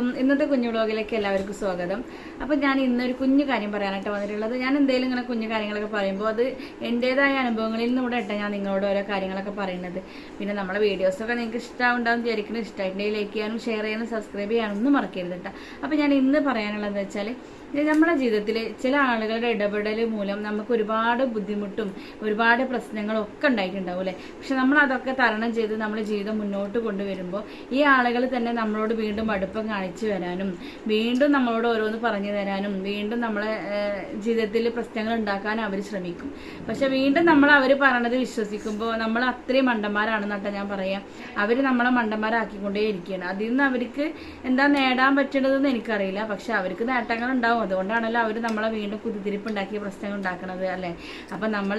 അസ്സലാമലൈക്കും. ഇന്നത്തെ കുഞ്ഞു വ്ളോഗിലേക്ക് എല്ലാവർക്കും സ്വാഗതം. അപ്പോൾ ഞാൻ ഇന്നൊരു കുഞ്ഞു കാര്യം പറയാനായിട്ട് വന്നിട്ടുള്ളത്. ഞാൻ എന്തെങ്കിലും ഇങ്ങനെ കുഞ്ഞു കാര്യങ്ങളൊക്കെ പറയുമ്പോൾ അത് എൻ്റേതായ അനുഭവങ്ങളിൽ നിന്നൂടെ ഞാൻ നിങ്ങളോട് ഓരോ കാര്യങ്ങളൊക്കെ പറയുന്നത്. പിന്നെ നമ്മുടെ വീഡിയോസൊക്കെ നിങ്ങൾക്ക് ഇഷ്ടമുണ്ടാവും വിചാരിക്കുന്നത്. ഇഷ്ടമായിട്ടുണ്ടെങ്കിൽ ലൈക്ക് ചെയ്യാനും ഷെയർ ചെയ്യാനും സബ്സ്ക്രൈബ് ചെയ്യാനും ഒന്നും മറക്കരുത് കേട്ടോ. അപ്പോൾ ഞാൻ ഇന്ന് പറയാനുള്ളതെന്ന് വെച്ചാൽ, നമ്മുടെ ജീവിതത്തിൽ ചില ആളുകളുടെ ഇടപെടൽ മൂലം നമുക്ക് ഒരുപാട് ബുദ്ധിമുട്ടും ഒരുപാട് പ്രശ്നങ്ങളും ഒക്കെ ഉണ്ടായിട്ടുണ്ടാവും അല്ലേ. പക്ഷെ നമ്മൾ അതൊക്കെ തരണം ചെയ്ത് നമ്മുടെ ജീവിതം മുന്നോട്ട് കൊണ്ടുവരുമ്പോൾ ഈ ആളുകൾ തന്നെ നമ്മളോട് വീണ്ടും അടുപ്പം കാണിച്ചു വരാനും വീണ്ടും നമ്മളോട് ഓരോന്ന് പറഞ്ഞു തരാനും വീണ്ടും നമ്മളെ ജീവിതത്തിൽ പ്രശ്നങ്ങൾ ഉണ്ടാക്കാനും അവർ ശ്രമിക്കും. പക്ഷെ വീണ്ടും നമ്മൾ അവർ പറയണത് വിശ്വസിക്കുമ്പോൾ നമ്മൾ അത്രയും മണ്ടന്മാരാണെന്നട്ടാ ഞാൻ പറയാം. അവർ നമ്മളെ മണ്ടന്മാരാക്കിക്കൊണ്ടേ ഇരിക്കുകയാണ്. അതിൽ നിന്ന് അവർക്ക് എന്താ നേടാൻ പറ്റുന്നതെന്ന് എനിക്കറിയില്ല. പക്ഷെ അവർക്ക് നേട്ടങ്ങൾ ഉണ്ടാവും. അതുകൊണ്ടാണല്ലോ അവർ നമ്മളെ വീണ്ടും കുതിരിപ്പുണ്ടാക്കിയ പ്രശ്നങ്ങൾ ഉണ്ടാക്കണത് അല്ലേ. അപ്പം നമ്മൾ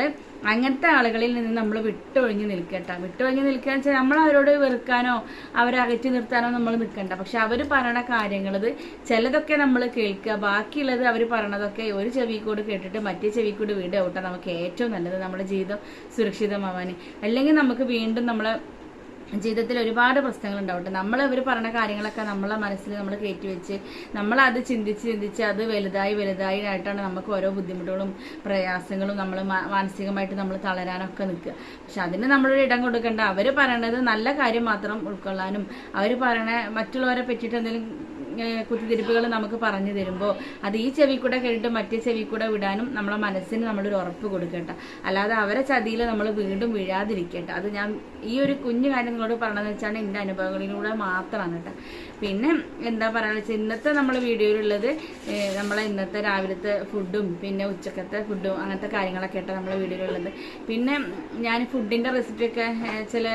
അങ്ങനത്തെ ആളുകളിൽ നിന്ന് നമ്മൾ വിട്ടൊഴിഞ്ഞ് നിൽക്കട്ടെ. വിട്ടൊഴിഞ്ഞ് നിൽക്കുക വെച്ചാൽ നമ്മൾ അവരോട് വെറുക്കാനോ അവരെ അകറ്റി നിർത്താനോ നമ്മൾ നിൽക്കണ്ട. പക്ഷെ അവർ പറയണ കാര്യങ്ങൾ ചിലതൊക്കെ നമ്മൾ കേൾക്കുക, ബാക്കിയുള്ളത് അവർ പറയണതൊക്കെ ഒരു ചെവിക്കൂട് കേട്ടിട്ട് മറ്റേ ചെവിക്കൂട് വീട് ഔട്ടാ നമുക്ക് ഏറ്റവും നല്ലത് നമ്മുടെ ജീവിതം സുരക്ഷിതമാവാൻ. അല്ലെങ്കിൽ നമുക്ക് വീണ്ടും നമ്മളെ ജീവിതത്തിൽ ഒരുപാട് പ്രശ്നങ്ങൾ ഉണ്ടാവട്ടെ. അവർ പറയുന്ന കാര്യങ്ങളൊക്കെ നമ്മളെ മനസ്സിൽ നമ്മൾ കയറ്റി വെച്ച് നമ്മളത് ചിന്തിച്ച് അത് വലുതായി ആയിട്ടാണ് നമുക്ക് ഓരോ ബുദ്ധിമുട്ടുകളും പ്രയാസങ്ങളും നമ്മൾ മാനസികമായിട്ട് നമ്മൾ തളരാനൊക്കെ നിൽക്കുക. പക്ഷെ അതിന് നമ്മളൊരു ഇടം കൊടുക്കേണ്ട. അവർ പറയണത് നല്ല കാര്യം മാത്രം ഉൾക്കൊള്ളാനും അവർ പറയണ മറ്റുള്ളവരെ പറ്റിയിട്ട് എന്തെങ്കിലും കുത്തിത്തിരിപ്പുകൾ നമുക്ക് പറഞ്ഞു തരുമ്പോൾ അത് ഈ ചെവി കൂടെ കേട്ടിട്ട് മറ്റേ ചെവി കൂടെ വിടാനും നമ്മളെ മനസ്സിന് നമ്മളൊരു ഉറപ്പ് കൊടുക്കട്ട. അല്ലാതെ അവരെ ചതിയിൽ നമ്മൾ വീണ്ടും വീഴാതിരിക്കട്ടെ. അത് ഞാൻ ഈ ഒരു കുഞ്ഞു കാര്യം നിങ്ങളോട് പറയണമെന്ന് വെച്ചാൽ എൻ്റെ അനുഭവങ്ങളിലൂടെ മാത്രമാണ് കേട്ടോ. പിന്നെ എന്താ പറയുക വെച്ചാൽ ഇന്നത്തെ നമ്മൾ വീഡിയോയിലുള്ളത് നമ്മളെ ഇന്നത്തെ രാവിലത്തെ ഫുഡും പിന്നെ ഉച്ചക്കത്തെ ഫുഡും അങ്ങനത്തെ കാര്യങ്ങളൊക്കെ ആയിട്ട് നമ്മളെ വീഡിയോയിലുള്ളത്. പിന്നെ ഞാൻ ഫുഡിൻ്റെ റെസിപ്പിയൊക്കെ ചില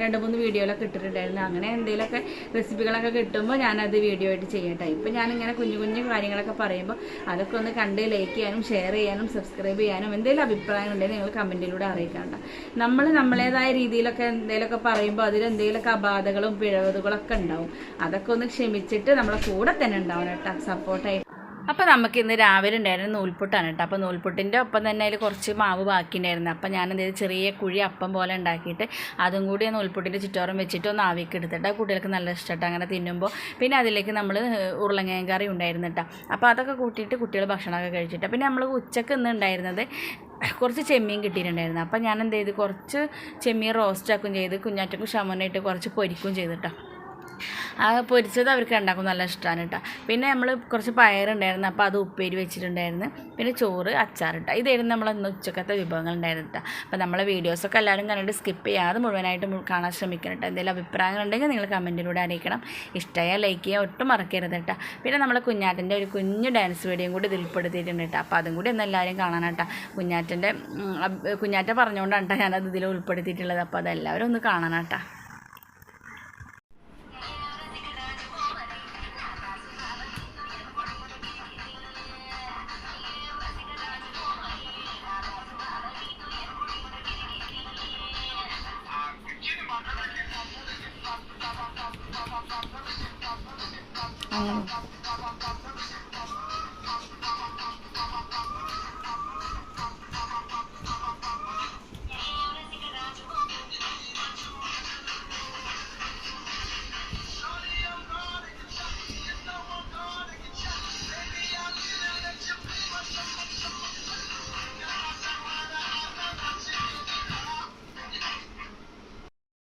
2-3 വീഡിയോയിലൊക്കെ ഇട്ടിട്ടുണ്ടായിരുന്നു. അങ്ങനെ എന്തെങ്കിലുമൊക്കെ റെസിപ്പികളൊക്കെ കിട്ടുമ്പോൾ ഞാനത് വീഡിയോ ആയിട്ട് ചെയ്യട്ടെ. ഇപ്പം ഞാനിങ്ങനെ കുഞ്ഞു കാര്യങ്ങളൊക്കെ പറയുമ്പോൾ അതൊക്കെ ഒന്ന് കണ്ട് ലൈക്ക് ചെയ്യാനും ഷെയർ ചെയ്യാനും സബ്സ്ക്രൈബ് ചെയ്യാനും എന്തെങ്കിലും അഭിപ്രായം ഉണ്ടെങ്കിൽ നിങ്ങൾ കമൻറ്റിലൂടെ അറിയിക്കണ്ട. നമ്മളേതായ രീതിയിലൊക്കെ എന്തെങ്കിലുമൊക്കെ പറയുമ്പോൾ അതിലെന്തെങ്കിലുമൊക്കെ അപാധകളും പിഴവുകളൊക്കെ ഉണ്ടാവും. അതൊക്കെ ഒന്ന് ക്ഷമിച്ചിട്ട് നമ്മളെ കൂടെ തന്നെ ഉണ്ടാവണം കേട്ടോ, സപ്പോർട്ടായിട്ട്. അപ്പോൾ നമുക്ക് ഇന്ന് രാവിലെ ഉണ്ടായിരുന്ന നൂൽപുട്ടാണ് കേട്ടോ. അപ്പോൾ നൂൽപുട്ടിൻ്റെ ഒപ്പം തന്നെ അതിൽ കുറച്ച് മാവ് ബാക്കി ഉണ്ടായിരുന്നു. അപ്പോൾ ഞാൻ എന്തെങ്കിലും ചെറിയ കുഴി അപ്പം പോലെ ഉണ്ടാക്കിയിട്ട് അതും കൂടി നൂൽപുട്ടിൻ്റെ ചുറ്റോറും വെച്ചിട്ട് ഒന്ന് ആവിക്ക് എടുത്തിട്ട് കുട്ടികൾക്ക് നല്ല ഇഷ്ടമായിട്ട് അങ്ങനെ തിന്നുമ്പോൾ. പിന്നെ അതിലേക്ക് നമ്മൾ ഉരുളങ്ങയും കറി ഉണ്ടായിരുന്നു കേട്ടോ. അപ്പോൾ അതൊക്കെ കൂട്ടിയിട്ട് കുട്ടികൾ ഭക്ഷണമൊക്കെ കഴിച്ചിട്ട് പിന്നെ നമ്മൾ ഉച്ചക്ക് ഇന്ന് ഉണ്ടായിരുന്നത് കുറച്ച് ചെമ്മീൻ കിട്ടിയിട്ടുണ്ടായിരുന്നു. അപ്പോൾ ഞാൻ എന്ത് ചെയ്ത് കുറച്ച് ചെമ്മീൻ റോസ്റ്റാക്കും ചെയ്ത് കുഞ്ഞാറ്റക്കും ഷമനായിട്ട് കുറച്ച് പൊരിക്കും ചെയ്തിട്ടോ. ആ പൊരിച്ചത് അവർക്ക് ഉണ്ടാക്കും നല്ല ഇഷ്ടമാണ് കേട്ടോ. പിന്നെ നമ്മൾ കുറച്ച് പയറുണ്ടായിരുന്നു. അപ്പോൾ അത് ഉപ്പേരി വെച്ചിട്ടുണ്ടായിരുന്നു. പിന്നെ ചോറ് അച്ചാറിട്ട ഇതായിരുന്നു നമ്മളന്ന് ഉച്ചക്കത്തെ വിഭവങ്ങൾ ഉണ്ടായിരുന്നു കേട്ടോ. അപ്പോൾ നമ്മളെ വീഡിയോസൊക്കെ എല്ലാവരും കണ്ടിട്ട് സ്കിപ്പ് ചെയ്യാതെ മുഴുവനായിട്ട് കാണാൻ ശ്രമിക്കണം കേട്ടോ. എന്തെങ്കിലും അഭിപ്രായങ്ങളുണ്ടെങ്കിൽ നിങ്ങൾ കമൻറ്റിലൂടെ അറിയിക്കണം. ഇഷ്ടമായ ലൈക്ക് ചെയ്യാൻ ഒട്ടും മറക്കരുത് കേട്ടോ. പിന്നെ നമ്മളെ കുഞ്ഞാറ്റൻ്റെ ഒരു കുഞ്ഞു ഡാൻസ് വീഡിയോയും കൂടി ഇതിൽ ഉൾപ്പെടുത്തിയിട്ടുണ്ട് കേട്ടോ. അപ്പോൾ അതും കൂടി ഒന്ന് എല്ലാവരും കാണാൻ കേട്ടോ. കുഞ്ഞാറ്റ പറഞ്ഞുകൊണ്ടാണ് കേട്ടോ ഞാനത് ഇതിൽ ഉൾപ്പെടുത്തിയിട്ടുള്ളത്. അപ്പോൾ അതെല്ലാവരും ഒന്ന് കാണാൻ കേട്ടോ.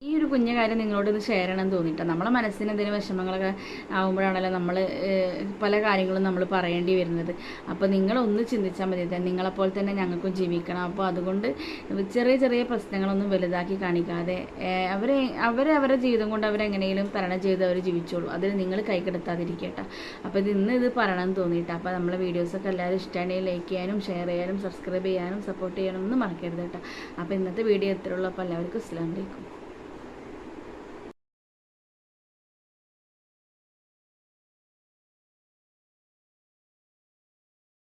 ഈ ഒരു കുഞ്ഞു കാര്യം നിങ്ങളോടൊന്ന് ഷെയർ ചെയ്യണമെന്ന് തോന്നിയിട്ടാണ്. നമ്മളെ മനസ്സിന് എന്തെങ്കിലും വിഷമങ്ങളൊക്കെ ആകുമ്പോഴാണല്ലോ നമ്മൾ പല കാര്യങ്ങളും നമ്മൾ പറയേണ്ടി വരുന്നത്. അപ്പോൾ നിങ്ങളൊന്ന് ചിന്തിച്ചാൽ മതി, നിങ്ങളെപ്പോലെ തന്നെ ഞങ്ങൾക്കും ജീവിക്കണം. അപ്പോൾ അതുകൊണ്ട് ചെറിയ പ്രശ്നങ്ങളൊന്നും വലുതാക്കി കാണിക്കാതെ അവരെ ജീവിതം കൊണ്ട് അവരെങ്ങനെയും തരണം ചെയ്ത് അവർ ജീവിച്ചോളൂ. അതിൽ നിങ്ങൾ കൈക്കെടുത്താതിരിക്കട്ടെ. അപ്പോൾ ഇത് പറയണമെന്ന് തോന്നിയിട്ടാണ്. അപ്പോൾ നമ്മളെ വീഡിയോസൊക്കെ എല്ലാവരും ഇഷ്ടമാണെങ്കിൽ ലൈക്ക് ചെയ്യാനും ഷെയർ ചെയ്യാനും സബ്സ്ക്രൈബ് ചെയ്യാനും സപ്പോർട്ട് ചെയ്യാനും ഒന്നും മറക്കരുത് കേട്ടോ. അപ്പോൾ ഇന്നത്തെ വീഡിയോ എത്രയുള്ളൂ. അപ്പോൾ എല്ലാവർക്കും അസ്സലാമു അലൈക്കും.